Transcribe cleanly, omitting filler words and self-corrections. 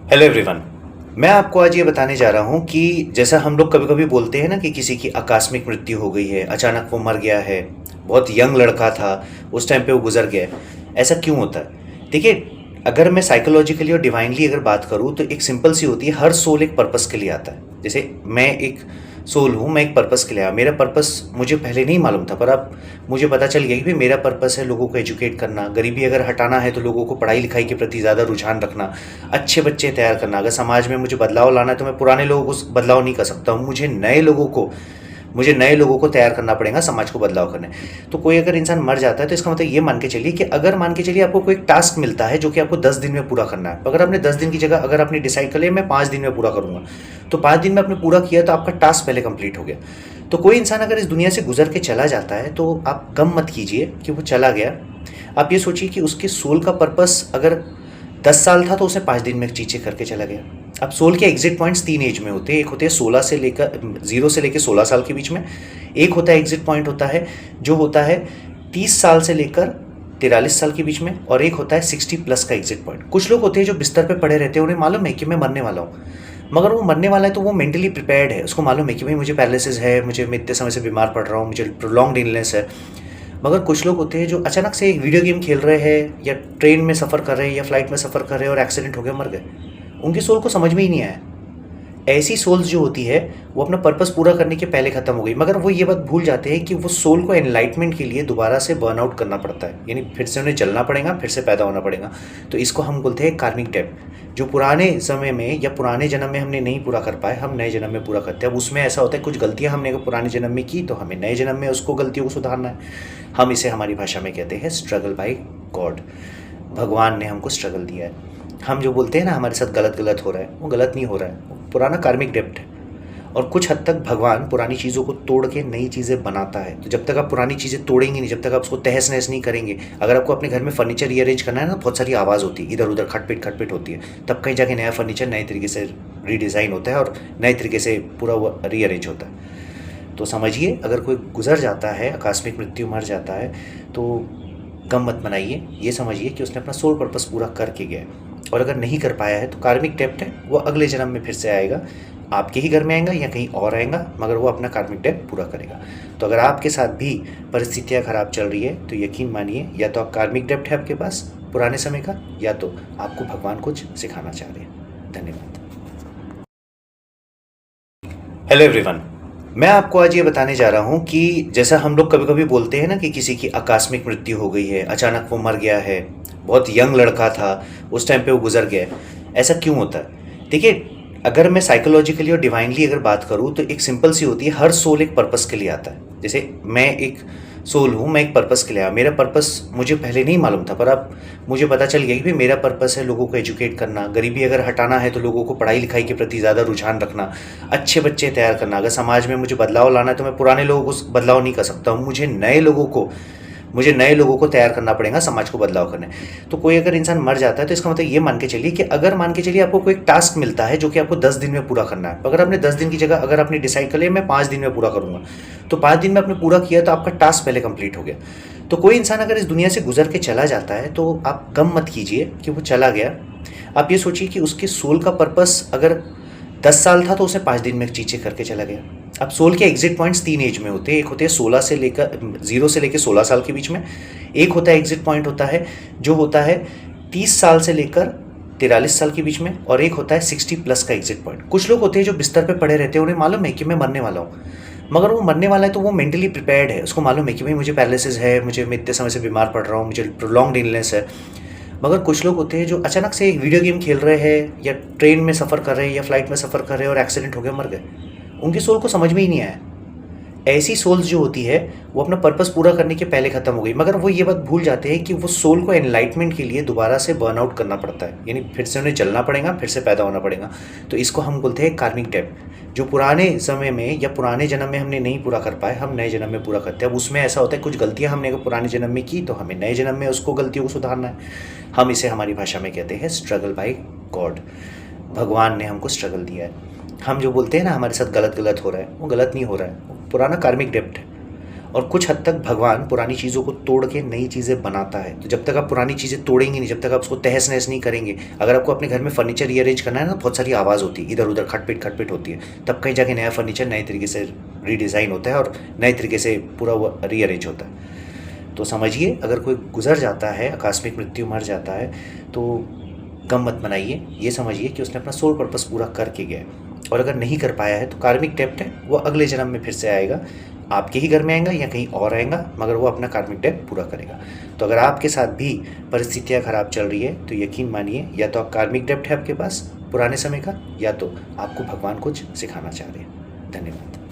Hello everyone. मैं आपको आज ये बताने जा रहा हूँ कि जैसा हम लोग कभी कभी बोलते हैं ना कि किसी की आकस्मिक मृत्यु हो गई है, अचानक वो मर गया है, बहुत यंग लड़का था, उस टाइम पे वो गुजर गया है। ऐसा क्यों होता है? देखिए, अगर मैं साइकोलॉजिकली और डिवाइनली अगर बात करूँ तो एक सिंपल सी होती है, हर सोल एक पर्पस के लिए आता है। जैसे मैं एक सोल हूँ, मैं एक पर्पस के लिए आया। मेरा पर्पस मुझे पहले नहीं मालूम था, पर अब मुझे पता चल गया कि भाई मेरा पर्पस है लोगों को एजुकेट करना, गरीबी अगर हटाना है तो लोगों को पढ़ाई लिखाई के प्रति ज़्यादा रुझान रखना, अच्छे बच्चे तैयार करना। अगर समाज में मुझे बदलाव लाना है तो मैं पुराने लोगों को बदलाव नहीं कर सकता हूँ, मुझे नए लोगों को तैयार करना पड़ेगा समाज को बदलाव करने। तो कोई अगर इंसान मर जाता है तो इसका मतलब ये मान के चलिए कि अगर मान के चलिए आपको कोई टास्क मिलता है जो कि आपको 10 दिन में पूरा करना है, तो अगर आपने 10 दिन की जगह अगर आपने डिसाइड कर लिया मैं 5 दिन में पूरा करूंगा, तो 5 दिन में आपने पूरा किया तो आपका टास्क पहले कंप्लीट हो गया। तो कोई इंसान अगर इस दुनिया से गुजर के चला जाता है तो आप गम मत कीजिए कि वो चला गया। आप ये सोचिए कि उसके सोल का पर्पस अगर 10 साल था तो उसने 5 दिन में चीज़ें करके चला गया। अब सोल के एग्जिट पॉइंट्स 3 एज में होते हैं। एक होते हैं 16 से लेकर 0 से लेकर 16 साल के बीच में। एक होता है एग्जिट पॉइंट होता है जो होता है 30 साल से लेकर 43 साल के बीच में। और एक होता है 60+ का एग्जिट पॉइंट। कुछ लोग होते हैं जो बिस्तर पे पड़े रहते हैं, उन्हें मालूम है कि मैं मरने वाला हूँ, मगर वो मरने वाला है तो वो मेंटली प्रिपेयर्ड है। उसको मालूम है कि भाई मुझे पैरालिसिस है, मैं इतने समय से बीमार पड़ रहा हूँ, मुझे प्रोलॉन्ग्ड इलनेस है। मगर कुछ लोग होते हैं जो अचानक से एक वीडियो गेम खेल रहे हैं या ट्रेन में सफ़र कर रहे हैं या फ्लाइट में सफ़र कर रहे हैं और एक्सीडेंट हो गया, मर गए। उनकी सोल को समझ में ही नहीं आया। ऐसी सोल्स जो होती है वो अपना पर्पस पूरा करने के पहले ख़त्म हो गई, मगर वो ये बात भूल जाते हैं कि वो सोल को एनलाइटमेंट के लिए दोबारा से बर्नआउट करना पड़ता है, यानी फिर से उन्हें जलना पड़ेगा, फिर से पैदा होना पड़ेगा। तो इसको हम बोलते हैं कार्मिक डेब्ट। जो पुराने समय में या पुराने जन्म में हमने नहीं पूरा कर पाए, हम नए जन्म में पूरा करते हैं। अब उसमें ऐसा होता है कुछ गलतियां हमने अगर पुराने जन्म में की तो हमें नए जन्म में उसको गलतियों को सुधारना है। हम इसे हमारी भाषा में कहते हैं स्ट्रगल बाय गॉड। भगवान ने हमको स्ट्रगल दिया है। हम जो बोलते हैं ना हमारे साथ गलत गलत हो रहा है, वो गलत नहीं हो रहा है, वो पुराना कार्मिक डेब्ट है। और कुछ हद तक भगवान पुरानी चीज़ों को तोड़ के नई चीज़ें बनाता है। तो जब तक आप पुरानी चीज़ें तोड़ेंगे नहीं, जब तक आप उसको तहस नहस नहीं करेंगे, अगर आपको अपने घर में फर्नीचर रीअरेंज करना है ना, बहुत सारी आवाज़ होती है, इधर उधर खटपिट खटपिट होती है, तब कहीं जाके नया फर्नीचर नए तरीके से रीडिज़ाइन होता है और नए तरीके से पूरा वो रीअरेंज होता है। तो समझिए, अगर कोई गुजर जाता है, आकस्मिक मृत्यु मर जाता है, तो गम मत मनाइए। ये समझिए कि उसने अपना सोल पर्पस पूरा करके गया है। और अगर नहीं कर पाया है तो कार्मिक डेब्ट है, वो अगले जन्म में फिर से आएगा, आपके ही घर में आएगा या कहीं और आएगा, मगर वो अपना कार्मिक डेब्ट पूरा करेगा। तो अगर आपके साथ भी परिस्थितियाँ खराब चल रही है तो यकीन मानिए, या तो आप कार्मिक डेब्ट है आपके पास पुराने समय का, या तो आपको भगवान कुछ सिखाना चाह रहे हैं। धन्यवाद। Hello everyone. मैं आपको आज ये बताने जा रहा हूँ कि जैसा हम लोग कभी कभी बोलते हैं ना कि किसी की आकस्मिक मृत्यु हो गई है, अचानक वो मर गया है, बहुत यंग लड़का था, उस टाइम पे वो गुजर गया है। ऐसा क्यों होता है? देखिए, अगर मैं साइकोलॉजिकली और डिवाइनली अगर बात करूँ तो एक सिंपल सी होती है, हर सोल एक पर्पस के लिए आता है। जैसे मैं एक सोल हूँ, मैं एक पर्पस के लिए आया। मेरा पर्पस मुझे पहले नहीं मालूम था, पर अब मुझे पता चल गया कि भाई मेरा पर्पस है लोगों को एजुकेट करना, गरीबी अगर हटाना है तो लोगों को पढ़ाई लिखाई के प्रति ज़्यादा रुझान रखना, अच्छे बच्चे तैयार करना। अगर समाज में मुझे बदलाव लाना है तो मैं पुराने लोगों को बदलाव नहीं कर सकता हूँ, मुझे नए लोगों को तैयार करना पड़ेगा समाज को बदलाव करने। तो कोई अगर इंसान मर जाता है तो इसका मतलब ये मान के चलिए कि अगर मान के चलिए आपको कोई टास्क मिलता है जो कि आपको 10 दिन में पूरा करना है, तो अगर आपने 10 दिन की जगह अगर आपने डिसाइड कर लिया मैं 5 दिन में पूरा करूंगा, तो 5 दिन में आपने पूरा किया तो आपका टास्क पहले कंप्लीट हो गया। तो कोई इंसान अगर इस दुनिया से गुजर के चला जाता है तो आप गम मत कीजिए कि वो चला गया। आप ये सोचिए कि उसके सोल का पर्पस अगर 10 साल था तो उसने 5 दिन में चीज़ें करके चला गया। अब सोल के एग्जिट पॉइंट्स 3 एज में होते हैं। एक होते हैं 0 से लेकर 16 साल के बीच में। एक होता है एग्जिट पॉइंट होता है जो होता है 30 साल से लेकर 43 साल के बीच में। और एक होता है 60+ का एग्जिट पॉइंट। कुछ लोग होते हैं जो बिस्तर पे पड़े रहते हैं, उन्हें मालूम है कि मैं मरने वाला हूँ, मगर वो मरने वाला है तो वो मेंटली प्रिपेयर्ड है। उसको मालूम है कि भाई मुझे पैरालिसिस है, मैं इतने समय से बीमार पड़ रहा हूँ, मुझे प्रोलॉन्ग्ड इलनेस है। मगर कुछ लोग होते हैं जो अचानक से एक वीडियो गेम खेल रहे हैं या ट्रेन में सफ़र कर रहे हैं या फ्लाइट में सफ़र कर रहे हैं और एक्सीडेंट हो गया, मर गए। उनकी सोल को समझ में ही नहीं आया। ऐसी सोल्स जो होती है वो अपना पर्पस पूरा करने के पहले ख़त्म हो गई, मगर वो ये बात भूल जाते हैं कि वो सोल को एनलाइटमेंट के लिए दोबारा से बर्नआउट करना पड़ता है, यानी फिर से उन्हें जलना पड़ेगा, फिर से पैदा होना पड़ेगा। तो इसको हम बोलते हैं कार्मिक डेब्ट। जो पुराने समय में या पुराने जन्म में हमने नहीं पूरा कर पाए, हम नए जन्म में पूरा करते हैं। अब उसमें ऐसा होता है कुछ गलतियां हमने अगर पुराने जन्म में की तो हमें नए जन्म में उसको गलतियों को सुधारना है। हम इसे हमारी भाषा में कहते हैं स्ट्रगल बाय गॉड। भगवान ने हमको स्ट्रगल दिया है। हम जो बोलते हैं ना हमारे साथ गलत गलत हो रहा है, वो गलत नहीं हो रहा है, वो पुराना कार्मिक डेब्ट है। और कुछ हद तक भगवान पुरानी चीज़ों को तोड़ के नई चीज़ें बनाता है। तो जब तक आप पुरानी चीज़ें तोड़ेंगे नहीं, जब तक आप उसको तहस नहस नहीं करेंगे, अगर आपको अपने घर में फर्नीचर रीअरेंज करना है ना, बहुत सारी आवाज़ होती है, इधर उधर खटपिट खटपिट होती है, तब कहीं जाके नया फर्नीचर नए तरीके से रीडिज़ाइन होता है और नए तरीके से पूरा वो रीअरेंज होता है। तो समझिए, अगर कोई गुजर जाता है, आकस्मिक मृत्यु मर जाता है, तो गम मत मनाइए, ये समझिए कि उसने अपना सोल पर्पस पूरा करके गया है। और अगर नहीं कर पाया है तो कार्मिक डेप्ट है, वो अगले जन्म में फिर से आएगा, आपके ही घर में आएगा या कहीं और आएगा, मगर वो अपना कार्मिक डेप्ट पूरा करेगा। तो अगर आपके साथ भी परिस्थितियाँ खराब चल रही है तो यकीन मानिए, या तो आप कार्मिक डेप्ट है आपके पास पुराने समय का, या तो आपको भगवान कुछ सिखाना चाह रहे हैं। धन्यवाद।